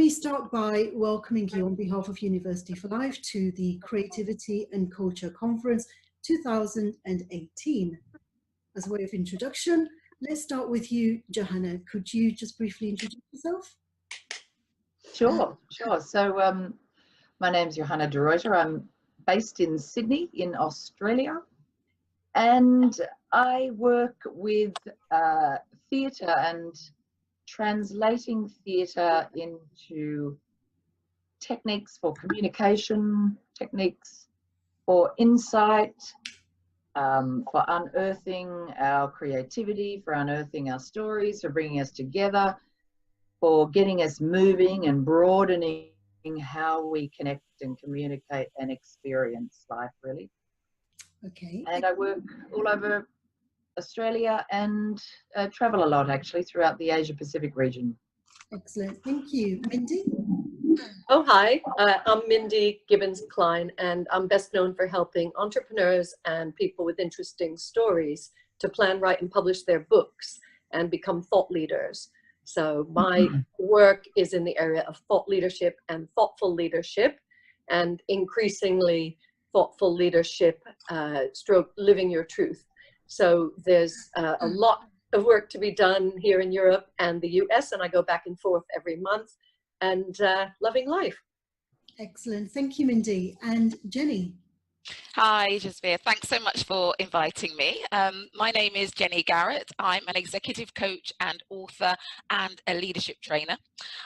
me start by welcoming you on behalf of University for Life to the Creativity and Culture Conference 2018. As a way of introduction, let's start with you, Johanna. Could you just briefly introduce yourself? Sure. So my name's Johanna de Ruyter. I'm based in Sydney in Australia, and I work with theatre and translating theatre into techniques for communication, techniques for insight, for unearthing our creativity, for unearthing our stories, for bringing us together, for getting us moving and broadening how we connect and communicate and experience life, really. Okay. And I work all over Australia and travel a lot, actually, throughout the Asia-Pacific region. Excellent. Thank you. Mindy? Oh, hi. I'm Mindy Gibbons-Klein, and I'm best known for helping entrepreneurs and people with interesting stories to plan, write, and publish their books and become thought leaders. So my work is in the area of thought leadership and thoughtful leadership, and increasingly thoughtful leadership stroke living your truth. So there's a lot of work to be done here in Europe and the US, and I go back and forth every month and loving life. Excellent. Thank you, Mindy. And Jenny? Hi, Jasveer. Thanks so much for inviting me. My name is Jenny Garrett. I'm an executive coach and author and a leadership trainer.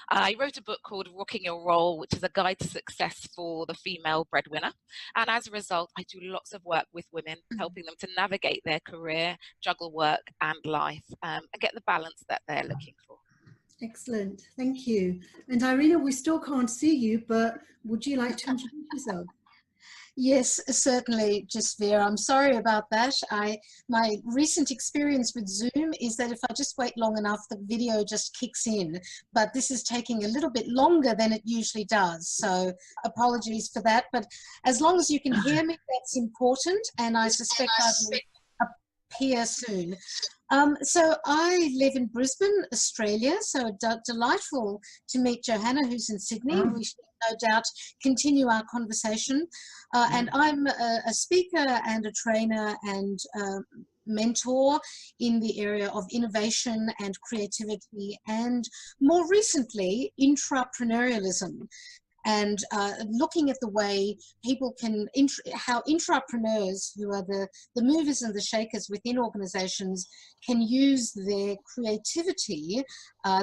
I wrote a book called Rocking Your Role, which is a guide to success for the female breadwinner. And as a result, I do lots of work with women, helping them to navigate their career, juggle work and life, and get the balance that they're looking for. Excellent. Thank you. And Irina, we still can't see you, but would you like to introduce yourself? Yes, certainly, Jasveer. I'm sorry about that. My recent experience with Zoom is that if I just wait long enough, the video just kicks in. But this is taking a little bit longer than it usually does. So apologies for that. But as long as you can hear me, that's important. And I suspect I will appear soon. So I live in Brisbane, Australia, so delightful to meet Johanna, who's in Sydney. We should no doubt continue our conversation. And I'm a speaker and a trainer and mentor in the area of innovation and creativity, and more recently, intrapreneurialism. And looking at the way people can, how intrapreneurs, who are the movers and the shakers within organizations, can use their creativity,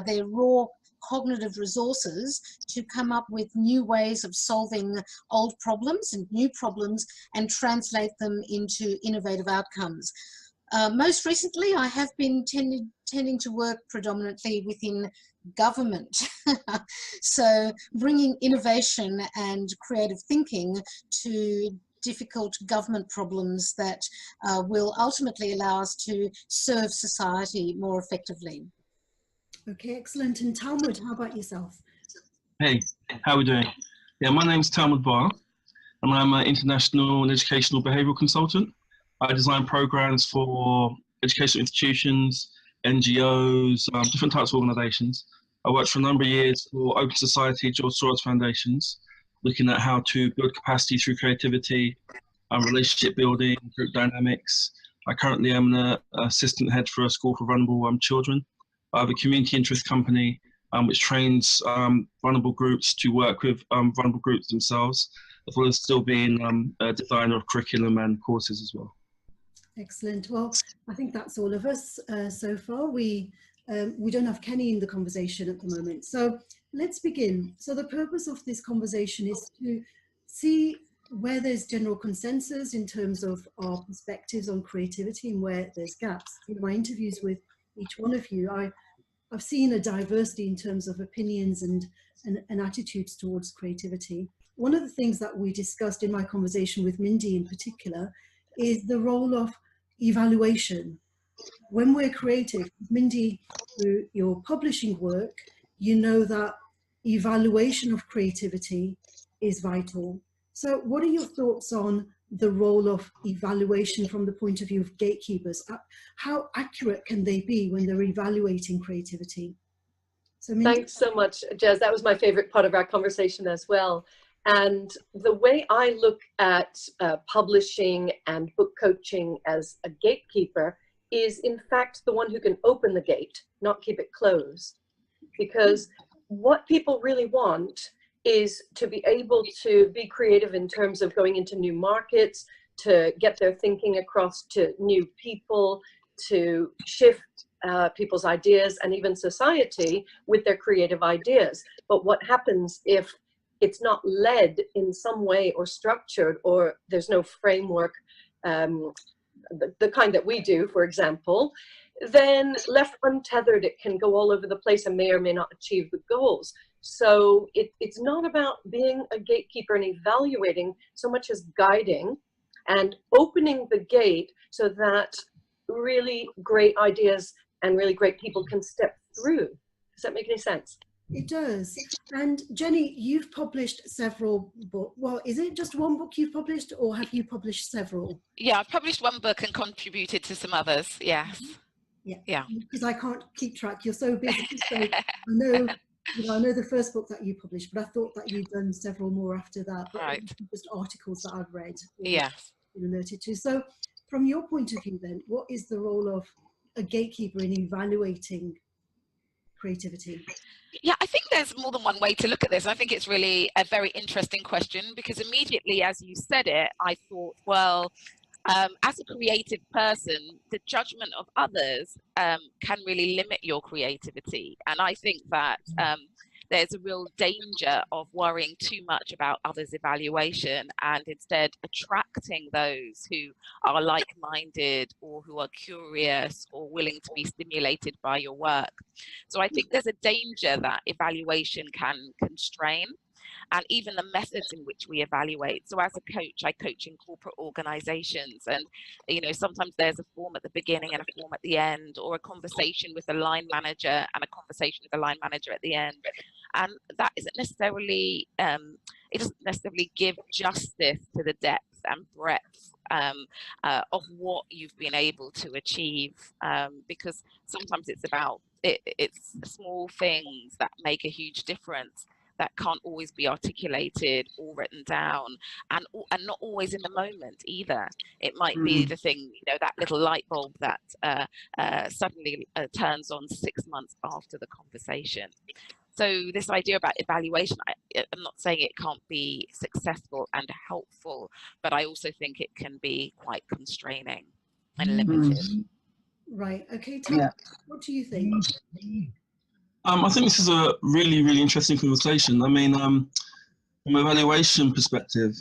their raw cognitive resources to come up with new ways of solving old problems and new problems and translate them into innovative outcomes. Most recently, I have been tending to work predominantly within government. So bringing innovation and creative thinking to difficult government problems that will ultimately allow us to serve society more effectively. Okay, excellent. And Talmud, how about yourself? Hey, how are we doing? Yeah, my name's Talmud Bar, and I'm an international and educational behavioural consultant. I design programs for educational institutions, NGOs, different types of organisations. I worked for a number of years for Open Society, George Soros Foundations, looking at how to build capacity through creativity, relationship building, group dynamics. I currently am an assistant head for a school for vulnerable children. I have a community interest company which trains vulnerable groups to work with vulnerable groups themselves, as well as still being a designer of curriculum and courses as well. Excellent. Well, I think that's all of us so far. We don't have Kenny in the conversation at the moment. So let's begin. So the purpose of this conversation is to see where there's general consensus in terms of our perspectives on creativity and where there's gaps. In my interviews with each one of you, I've seen a diversity in terms of opinions and attitudes towards creativity. One of the things that we discussed in my conversation with Mindy in particular is the role of evaluation. When we're creative, Mindy, through your publishing work, you know that evaluation of creativity is vital. So what are your thoughts on the role of evaluation from the point of view of gatekeepers? How accurate can they be when they're evaluating creativity? So Mindy? Thanks so much, Jez. That was my favorite part of our conversation as well. And the way I look at publishing and book coaching as a gatekeeper is in fact the one who can open the gate, not keep it closed. Because what people really want is to be able to be creative in terms of going into new markets, to get their thinking across to new people, to shift people's ideas and even society with their creative ideas. But what happens if it's not led in some way or structured, or there's no framework, the kind that we do, for example, then left untethered, it can go all over the place and may or may not achieve the goals. So it's not about being a gatekeeper and evaluating so much as guiding and opening the gate so that really great ideas and really great people can step through. Does that make any sense? It does. And Jenny, you've published several books. Well, is it just one book you've published, or have you published several? Yeah, I've published one book and contributed to some others, yes. Yeah. Because I can't keep track. You're so busy. So I know the first book that you published, but I thought that you'd done several more after that. Right. Just articles that I've read. Yes. Alerted to. So from your point of view then, what is the role of a gatekeeper in evaluating creativity? Yeah, I think there's more than one way to look at this. I think it's really a very interesting question, because immediately as you said it, I thought, well, as a creative person, the judgment of others can really limit your creativity. And I think that there's a real danger of worrying too much about others' evaluation and instead attracting those who are like-minded or who are curious or willing to be stimulated by your work. So I think there's a danger that evaluation can constrain, and even the methods in which we evaluate. So as a coach, I coach in corporate organizations, and sometimes there's a form at the beginning and a form at the end, or a conversation with a line manager and a conversation with a line manager at the end. And that isn't necessarily, it doesn't necessarily give justice to the depth and breadth of what you've been able to achieve, because sometimes it's about, it's small things that make a huge difference that can't always be articulated or written down, and not always in the moment either. It might be the thing, that little light bulb that suddenly turns on 6 months after the conversation. So this idea about evaluation, I'm not saying it can't be successful and helpful, but I also think it can be quite constraining and limited. Right, okay, Tom, what do you think? I think this is a really, really interesting conversation. I mean, from an evaluation perspective,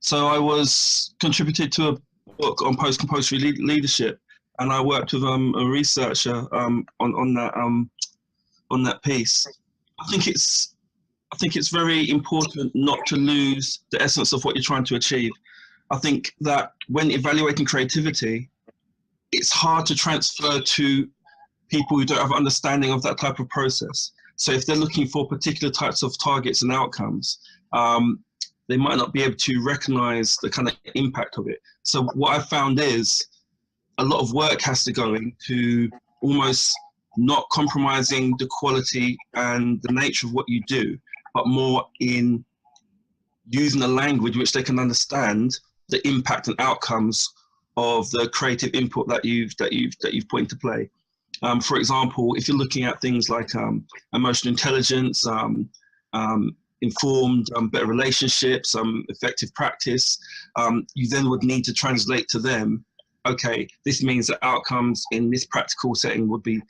so I was contributed to a book on post-compulsory leadership, and I worked with a researcher on that piece. I think it's very important not to lose the essence of what you're trying to achieve. I think that when evaluating creativity, it's hard to transfer to people who don't have understanding of that type of process. So if they're looking for particular types of targets and outcomes, they might not be able to recognize the kind of impact of it. So what I found is a lot of work has to go into almost not compromising the quality and the nature of what you do, but more in using a language which they can understand the impact and outcomes of the creative input that you've put into play. For example, if you're looking at things like emotional intelligence, informed, better relationships, effective practice, you then would need to translate to them, okay, this means that outcomes in this practical setting would be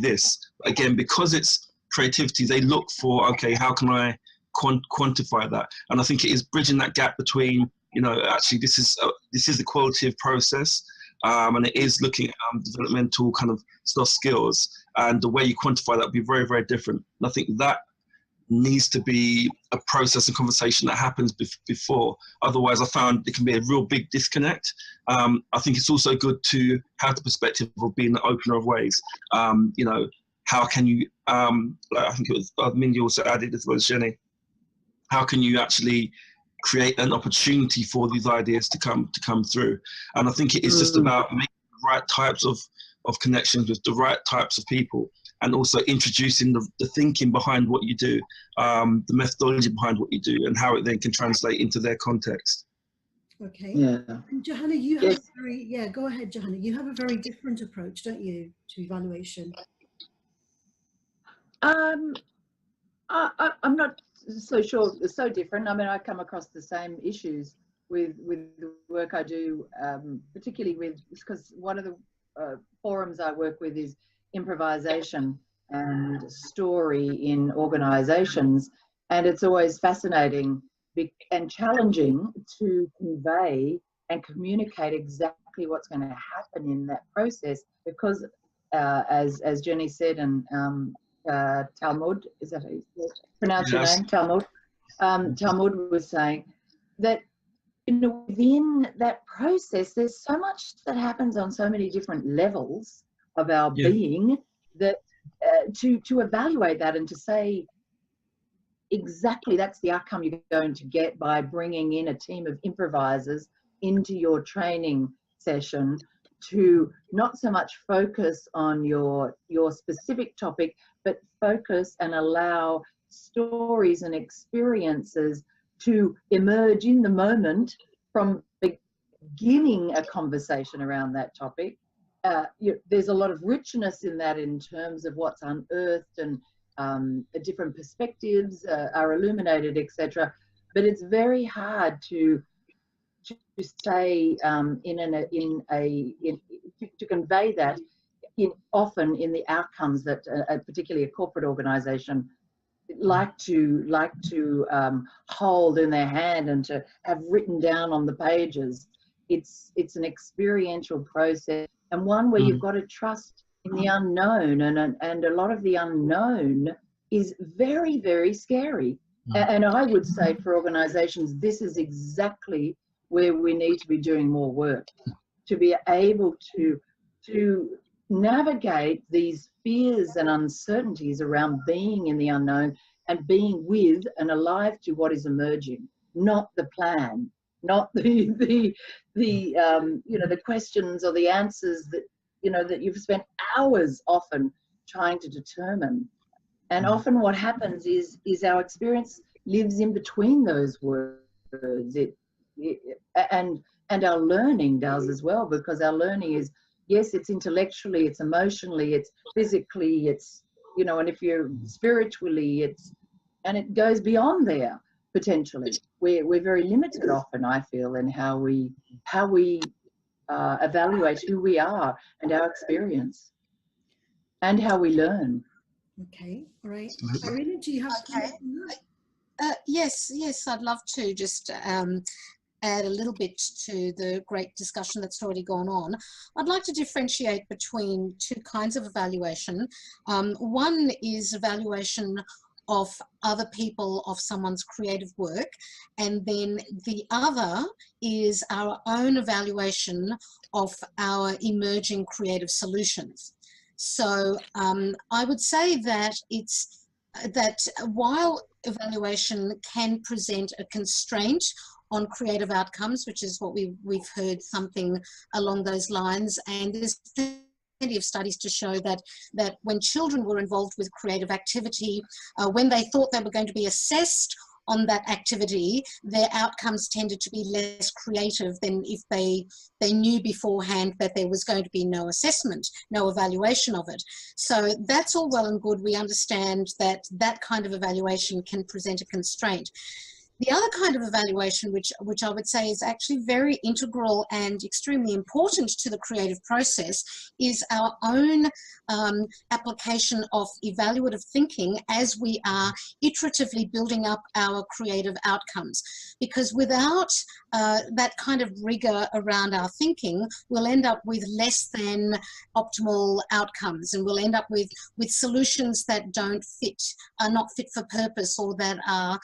this. Again, because it's creativity, they look for, okay, how can I quantify that? And I think it is bridging that gap between, actually this is the qualitative process, and it is looking at developmental kind of soft skills, and the way you quantify that would be very, very different. And I think that needs to be a process and conversation that happens before. Otherwise, I found it can be a real big disconnect. I think it's also good to have the perspective of being the opener of ways. How can you, like I think it was Mindy also added as well as Jenny, how can you actually create an opportunity for these ideas to come through? And I think it is just about making the right types of connections with the right types of people. and also introducing the thinking behind what you do, the methodology behind what you do, and how it then can translate into their context. Okay. Yeah. And Johanna, you have a very, go ahead, Johanna. You have a very different approach, don't you, to evaluation? I'm not so sure it's so different. I mean, I come across the same issues with the work I do, particularly because one of the forums I work with is improvisation and story in organizations. And it's always fascinating and challenging to convey and communicate exactly what's going to happen in that process, because as Jenny said, and Talmud, is that how you pronounce your name? Talmud. Talmud was saying that, you know, within that process, there's so much that happens on so many different levels of our being that to evaluate that and to say exactly that's the outcome you're going to get by bringing in a team of improvisers into your training session, to not so much focus on your specific topic, but focus and allow stories and experiences to emerge in the moment from beginning a conversation around that topic. There's a lot of richness in that in terms of what's unearthed, and different perspectives are illuminated, etc. But it's very hard to say to convey that often in the outcomes that particularly a corporate organisation like to hold in their hand and to have written down on the pages. It's an experiential process, and one where you've got to trust in the unknown, and a lot of the unknown is very, very scary. And I would say for organizations, this is exactly where we need to be doing more work, to be able to navigate these fears and uncertainties around being in the unknown and being with and alive to what is emerging, not the plan, not the questions or the answers that, you know, that you've spent hours often trying to determine. And often what happens is our experience lives in between those words. And our learning does as well, because our learning is, yes, it's intellectually, it's emotionally, it's physically, it's, you know, and if you're spiritually, and it goes beyond there potentially. We're very limited often, I feel, in how we evaluate who we are and our experience and how we learn. Okay, all right. Irina, do you have Yes, I'd love to just add a little bit to the great discussion that's already gone on. I'd like to differentiate between two kinds of evaluation. One is evaluation of other people, of someone's creative work, and then the other is our own evaluation of our emerging creative solutions. So I would say that while evaluation can present a constraint on creative outcomes, which is what we've heard something along those lines, and there's plenty of studies to show that when children were involved with creative activity, when they thought they were going to be assessed on that activity, their outcomes tended to be less creative than if they knew beforehand that there was going to be no assessment, no evaluation of it. So that's all well and good. We understand that that kind of evaluation can present a constraint. The other kind of evaluation, which I would say is actually very integral and extremely important to the creative process, is our own application of evaluative thinking as we are iteratively building up our creative outcomes. Because without that kind of rigor around our thinking, we'll end up with less than optimal outcomes, and we'll end up with solutions that are not fit for purpose, or that are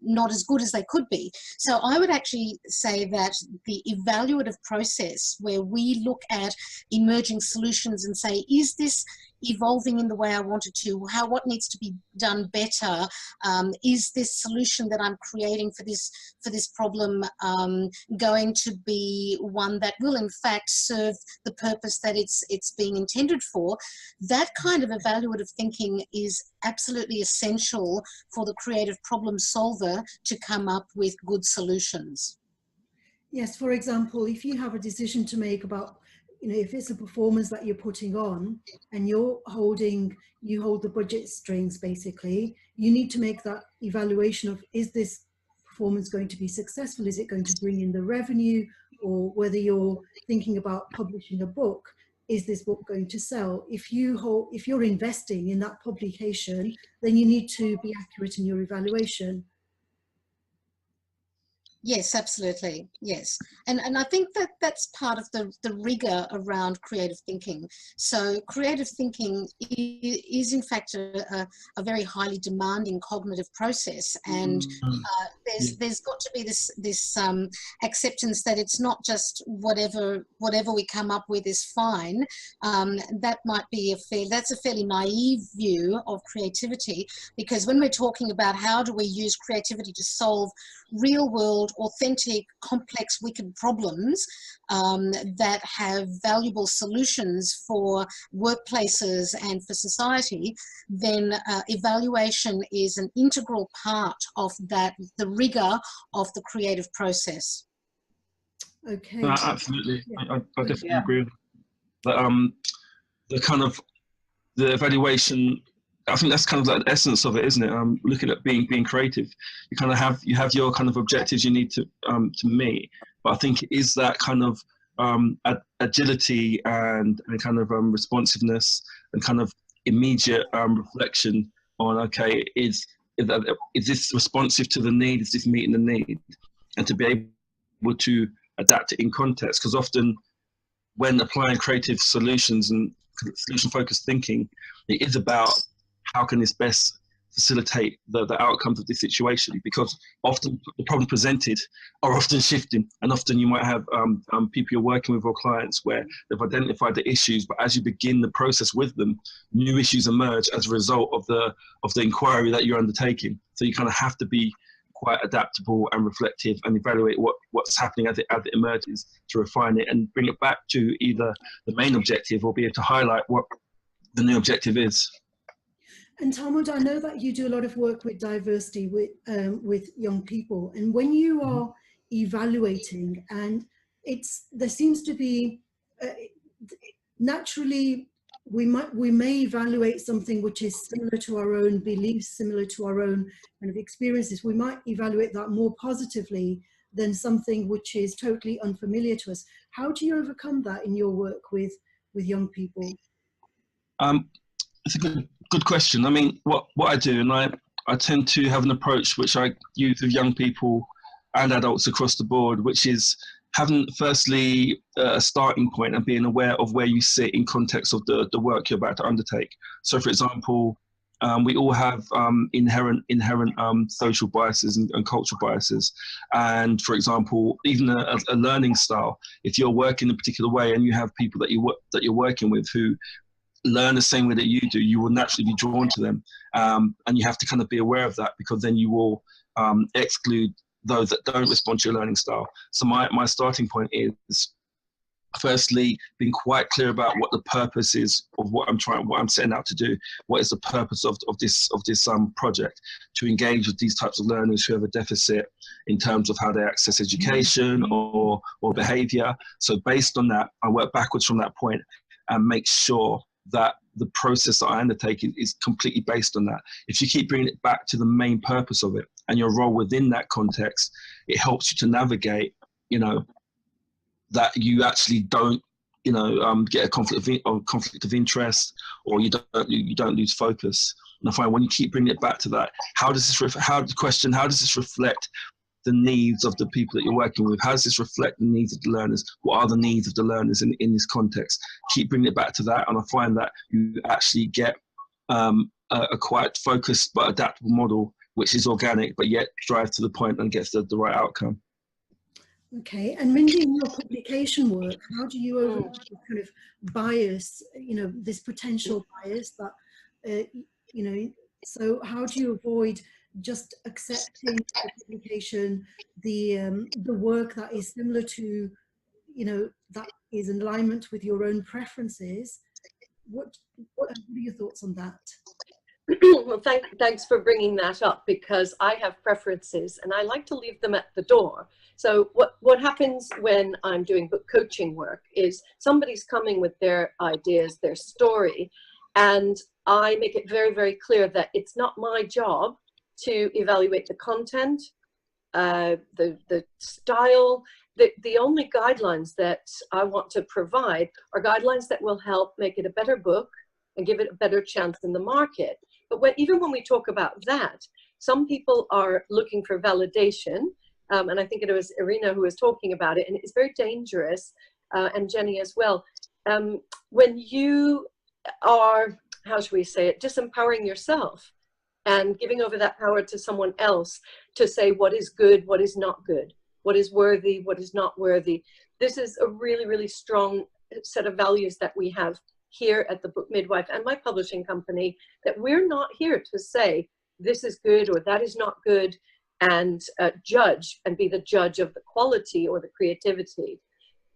not as good as they could be. So I would actually say that the evaluative process, where we look at emerging solutions and say, is this evolving in the way I wanted to? What needs to be done better? Is this solution that I'm creating for this problem going to be one that will in fact serve the purpose that it's being intended for? That kind of evaluative thinking is absolutely essential for the creative problem solver to come up with good solutions. Yes, for example, if you have a decision to make about, if it's a performance that you're putting on and you hold the budget strings, basically, you need to make that evaluation of, is this performance going to be successful? Is it going to bring in the revenue? Or whether you're thinking about publishing a book, is this book going to sell? If you're investing in that publication, then you need to be accurate in your evaluation. Yes, absolutely. Yes. And I think that that's part of the rigor around creative thinking. So creative thinking is in fact a very highly demanding cognitive process. And there's got to be this acceptance that it's not just whatever we come up with is fine. That might be that's a fairly naive view of creativity, because when we're talking about how do we use creativity to solve real world, authentic, complex, wicked problems that have valuable solutions for workplaces and for society, then evaluation is an integral part of that, the rigor of the creative process. Okay. No, absolutely. Yeah. I definitely agree with that. The kind of the evaluation, I think that's kind of like the essence of it, isn't it? Looking at being creative, you have your kind of objectives you need to meet, but I think it is that kind of agility and kind of responsiveness and kind of immediate reflection on, okay, is this responsive to the need? Is this meeting the need? And to be able to adapt it in context, because often when applying creative solutions and solution-focused thinking, it is about how can this best facilitate the outcomes of this situation, because often the problems presented are often shifting, and often you might have people you're working with or clients where they've identified the issues, but as you begin the process with them, new issues emerge as a result of the inquiry that you're undertaking. So you kind of have to be quite adaptable and reflective and evaluate what's happening as it emerges, to refine it and bring it back to either the main objective or be able to highlight what the new objective is. And Talmud, I know that you do a lot of work with diversity with young people, and when you are evaluating, and there seems to be naturally we may evaluate something which is similar to our own beliefs, similar to our own kind of experiences. We might evaluate that more positively than something which is totally unfamiliar to us. How do you overcome that in your work with young people? It's a good question. I mean, what I do, and I tend to have an approach which I use with young people and adults across the board, which is having firstly a starting point and being aware of where you sit in context of the work you're about to undertake. So for example, we all have inherent social biases and cultural biases. And for example, even a learning style, if you're working a particular way and you have people that you're working with who learn the same way that you do, you will naturally be drawn to them. And you have to kind of be aware of that, because then you will exclude those that don't respond to your learning style. So my starting point is firstly being quite clear about what the purpose is of what I'm setting out to do. What is the purpose of this project? To engage with these types of learners who have a deficit in terms of how they access education or behavior. So based on that, I work backwards from that point and make sure that the process that I undertake is completely based on that. If you keep bringing it back to the main purpose of it and your role within that context, it helps you to navigate, that you actually don't, get a conflict of interest, or you don't lose focus. And I find when you keep bringing it back to that, how does this reflect the needs of the people that you're working with? How does this reflect the needs of the learners? What are the needs of the learners in this context? Keep bringing it back to that, and I find that you actually get a quite focused but adaptable model, which is organic but yet drives to the point and gets the right outcome. Okay, and Mindy, in your publication work, how do you overcome this kind of bias, you know, this potential bias that, you know, so how do you avoid just accepting the publication, the work that is similar to, you know, that is in alignment with your own preferences? What are your thoughts on that? Well, thanks for bringing that up, because I have preferences and I like to leave them at the door. So what happens when I'm doing book coaching work is somebody's coming with their ideas, their story, and I make it very, very clear that it's not my job to evaluate the content, the style. The only guidelines that I want to provide are guidelines that will help make it a better book and give it a better chance in the market. But even when we talk about that, some people are looking for validation, and I think it was Irina who was talking about it, and it's very dangerous, and Jenny as well. When you are, how should we say it, disempowering yourself and giving over that power to someone else to say what is good, what is not good, what is worthy, what is not worthy. This is a really, really strong set of values that we have here at the Book Midwife and my publishing company, that we're not here to say this is good or that is not good and judge and be the judge of the quality or the creativity.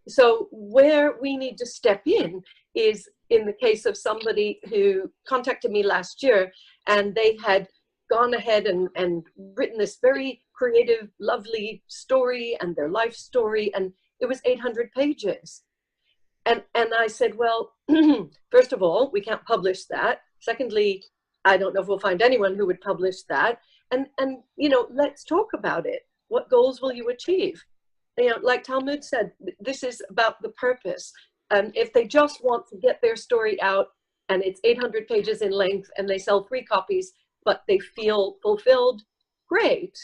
So where we need to step in is in the case of somebody who contacted me last year, and they had gone ahead and written this very creative, lovely story and their life story, and it was 800 pages. And I said, well, first of all, we can't publish that. Secondly, I don't know if we'll find anyone who would publish that. And you know, let's talk about it. What goals will you achieve? You know, like Talmud said, this is about the purpose. And if they just want to get their story out and it's 800 pages in length and they sell 3 copies, but they feel fulfilled, great.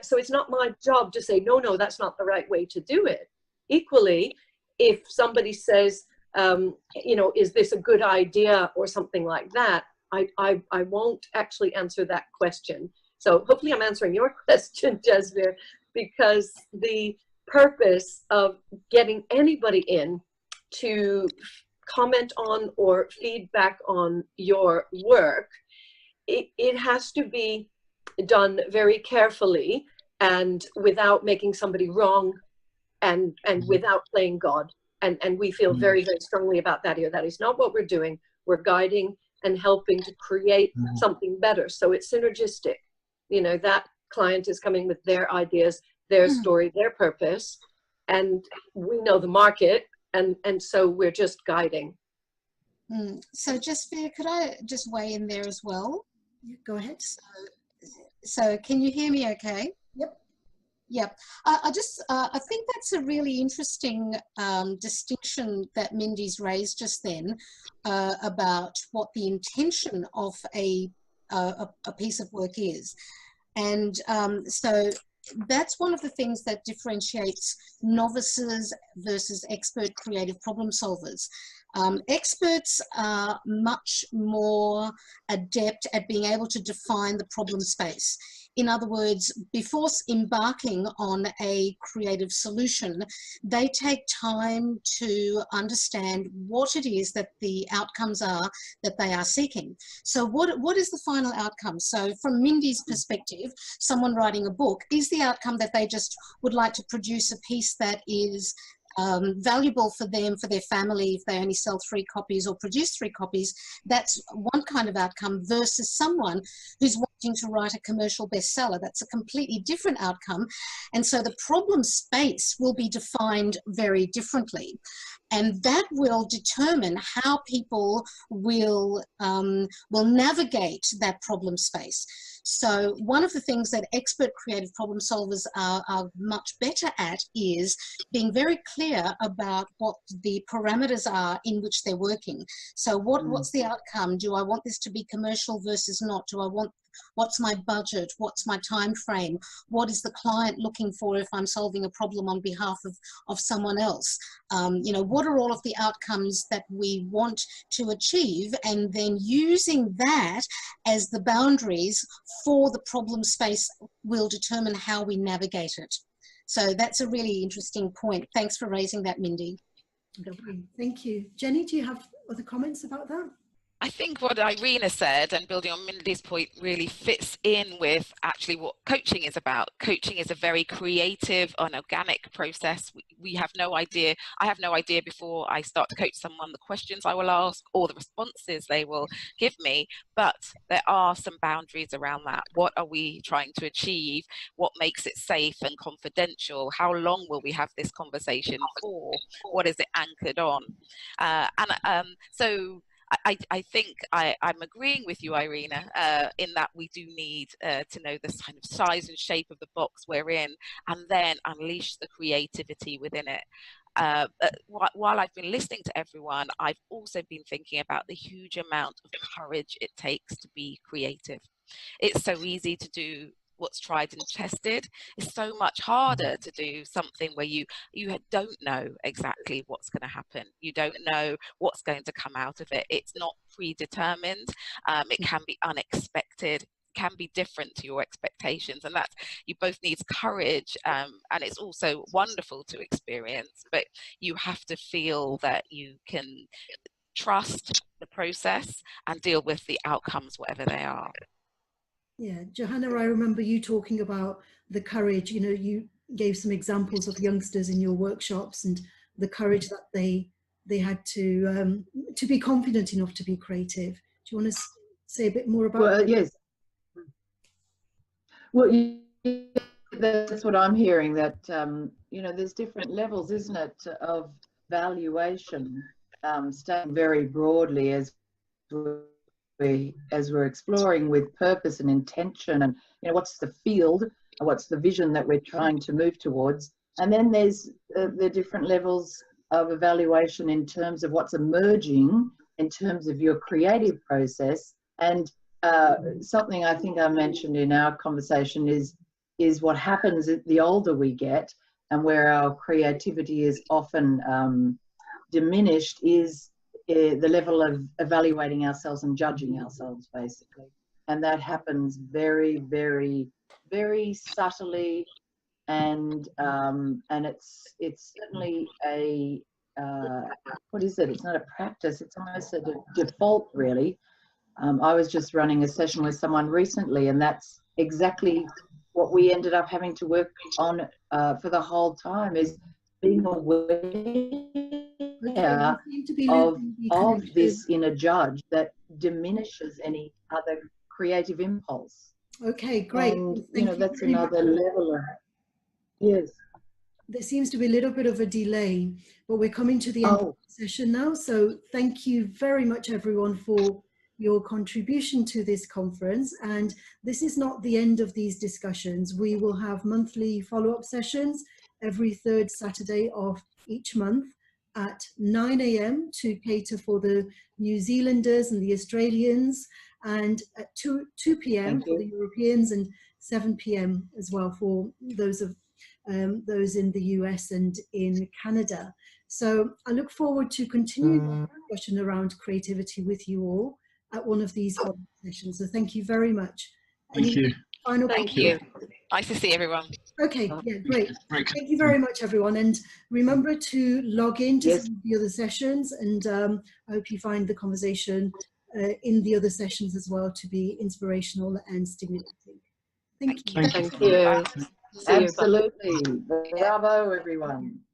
So it's not my job to say, no, that's not the right way to do it. Equally, if somebody says, you know, is this a good idea or something like that, I won't actually answer that question. So hopefully I'm answering your question, Jasvir, because the purpose of getting anybody in to comment on or feedback on your work, it has to be done very carefully and without making somebody wrong and without playing God. And we feel very, very strongly about that here. That is not what we're doing. We're guiding and helping to create something better. So it's synergistic. You know, that client is coming with their ideas, their story, their purpose, and we know the market, and so we're just guiding. So Jasvir, could I just weigh in there as well? Yeah, go ahead. So can you hear me okay? Yep. Yep. I think that's a really interesting distinction that Mindy's raised just then about what the intention of a piece of work is. And so that's one of the things that differentiates novices versus expert creative problem solvers. Experts are much more adept at being able to define the problem space. In other words, before embarking on a creative solution, they take time to understand what it is that the outcomes are that they are seeking. So what is the final outcome? So from Mindy's perspective, someone writing a book, is the outcome that they just would like to produce a piece that is valuable for them, for their family, if they only sell 3 copies or produce 3 copies. That's one kind of outcome, versus someone who's wanting to write a commercial bestseller. That's a completely different outcome. And so the problem space will be defined very differently. And that will determine how people will navigate that problem space. So one of the things that expert creative problem solvers are much better at is being very clear about what the parameters are in which they're working. So what's the outcome? Do I want this to be commercial versus not? Do I want, what's my budget? What's my time frame? What is the client looking for if I'm solving a problem on behalf of someone else? You know, what are all of the outcomes that we want to achieve? And then using that as the boundaries for the problem space will determine how we navigate it. So that's a really interesting point. Thanks for raising that, Mindy. Lovely. Thank you. Jenny, do you have other comments about that? I think what Irina said, and building on Mindy's point, really fits in with actually what coaching is about. Coaching is a very creative and organic process. We have no idea. I have no idea before I start to coach someone the questions I will ask or the responses they will give me. But there are some boundaries around that. What are we trying to achieve? What makes it safe and confidential? How long will we have this conversation for? What is it anchored on? So I think I'm agreeing with you, Irina, in that we do need to know the kind of size and shape of the box we're in, and then unleash the creativity within it. While I've been listening to everyone, I've also been thinking about the huge amount of courage it takes to be creative. It's so easy to do what's tried and tested. It's so much harder to do something where you don't know exactly what's going to happen. You don't know what's going to come out of it. It's not predetermined. It can be unexpected, can be different to your expectations, and that you both needs courage, and it's also wonderful to experience, but you have to feel that you can trust the process and deal with the outcomes, whatever they are. Yeah, Johanna, I remember you talking about the courage. You know, you gave some examples of youngsters in your workshops and the courage that they had to be confident enough to be creative. Do you want to say a bit more about that? Yes. Well, that's what I'm hearing, that, you know, there's different levels, isn't it, of valuation, staying very broadly as we're exploring with purpose and intention, and, you know, what's the field, what's the vision that we're trying to move towards. And then there's the different levels of evaluation in terms of what's emerging in terms of your creative process. And something I think I mentioned in our conversation is what happens the older we get, and where our creativity is often diminished, is the level of evaluating ourselves and judging ourselves, basically. And that happens very, very, very subtly, and it's certainly a what is it? It's not a practice. It's almost a default, really. I was just running a session with someone recently, and that's exactly what we ended up having to work on for the whole time, is being aware of this inner judge that diminishes any other creative impulse. Okay, great. And, you know, that's another level of, yes. There seems to be a little bit of a delay, but we're coming to the end of the session now. So thank you very much, everyone, for your contribution to this conference. And this is not the end of these discussions. We will have monthly follow-up sessions every third Saturday of each month at 9 AM to cater for the New Zealanders and the Australians, and at 2 PM for the Europeans, and 7 PM as well for those in the US and in Canada. So I look forward to continuing the discussion around creativity with you all at one of these sessions. So thank you very much. Thank you. Final Thank you. Nice to see everyone. Okay, yeah, great. Thank you very much, everyone. And remember to log in to some of the other sessions, and I hope you find the conversation in the other sessions as well to be inspirational and stimulating. Thank you. Thank you. Absolutely. Bravo, everyone.